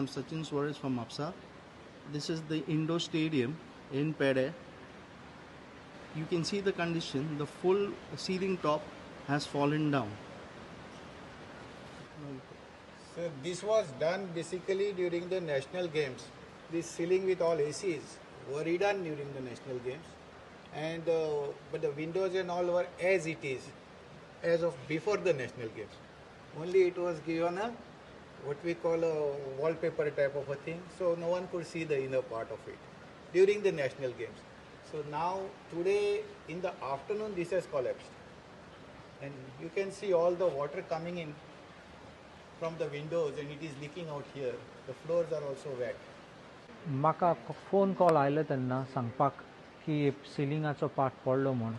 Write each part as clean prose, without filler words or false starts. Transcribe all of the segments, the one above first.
I'm Sachin Suarez from APSA. This is the indoor stadium in Pede. You can see the condition. The full ceiling top has fallen down. So this was done basically during the national games. This ceiling with all ACs were redone during the national games, and but the windows and all were as it is, as of before the national games. Only it was given a what we call a wallpaper type of a thing, so no one could see the inner part of it during the national games. So now today in the afternoon this has collapsed, and you can see all the water coming in from the windows and it is leaking out here. The floors are also wet. म्हाका phone call आयलो तेन्ना सांगपाक की सिलिंगाचो part पडलो म्हूण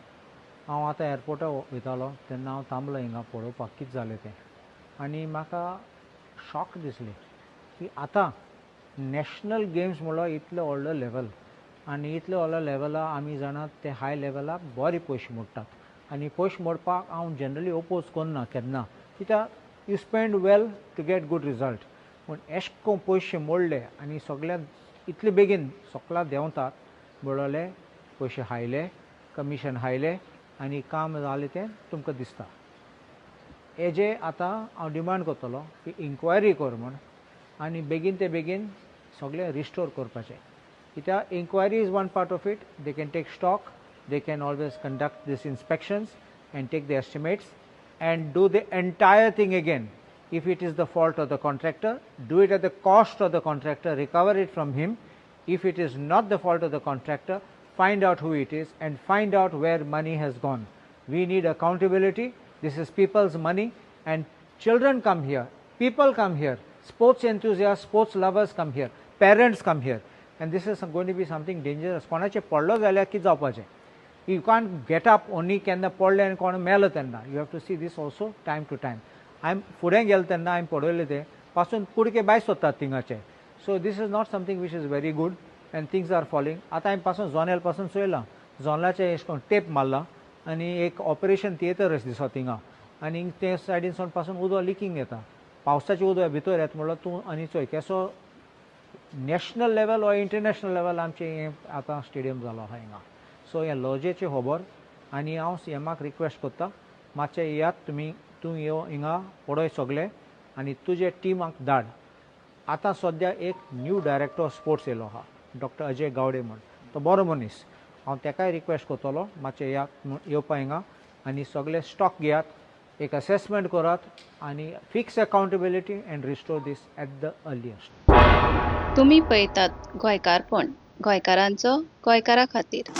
हांव आतां एअरपोर्टार वयतालो तेन्ना हांव थांबलो हिंगा पळोवपाक कितें जालें तें आनी म्हाका शॉक दिसली की आतां नॅशनल गेम्स म्हणलो इतलो व्हडलो लेवल आनी इतलो व्हडलो लेवला आमी जाणात ते हाय लेवलाक बरे पयशे मोडटात आनी पयशे मोडपाक हांव जनरली ओपोज करना केन्ना कित्याक you spend well to get good result पूण एश को पयशे मोडले आनी सगळ्या इतले बेगीन सगळा देंवतात बळोले पयशे हायले कमिशन हायले आनी काम जालें तें तुमकां दिसता हेजे आतां हांव डिमांड करतलो की इन्क्वायरी कर म्हूण आनी बेगीन ते बेगीन सगळें रिस्टोर करपाचें कित्याक inquiry is one part of it they can take stock they can always conduct this inspections and take the estimates and do the entire thing again. If it is the fault of the contractor, do it at the cost of the contractor, recover it from him. If it is not the fault of the contractor, find out who it is and find out where money has gone. We need accountability. This is people's money and children come here, people come here, sports enthusiasts, sports lovers come here, parents come here, and this is going to be something dangerous. कोणाचे पडलो जाल्यार कितें जावपाचें You can't get up only केन्ना पडले आनी कोण मेलो तेन्ना You have to see this also time to time. I'm फुडें गेलो तेन्ना हांवें पळयलें तें पासून कुडके भायर सोदतात थिंगाचे So this is not something which is very good and things are falling. आतां हांवें पासून झोनेल पासून चोयलां झोनलाचे एश कोन्न टेप मारला आनी एक ऑपरेशन थिएटर अशें दिसता थिंगा आनी ते सायडीन पासून उदक लिकींग येता पावसाचें उदक भितर येता म्हणल्यार तूं आनी चोय केसो नॅशनल लेवल वा इंटरनॅशनल लेवल आमचें हें आतां स्टेडियम जालो आहा हिंगा सो हें लॉजेचें खबर आनी हांव सीएमाक रिक्वेस्ट करता मातशें येयात तुमी तूं यो हिंगा पळय सगळें आनी तुजे टिमाक धाड आतां सद्या एक न्यू डायरेक्टर ऑफ स्पोर्ट्स येयलो आहा डॉक्टर अजय गावडे म्हूण तो बरो मनीस हांव तेकाय रिक्वेस्ट करतलो मातशें येवपा हिंगा आनी सगळे स्टॉक घेयात एक असेसमेंट करात आनी fix accountability and restore these at the earliest तुम्ही पळयतात गोंयकारपण गोंयकारांचो गोंयकारा खातीर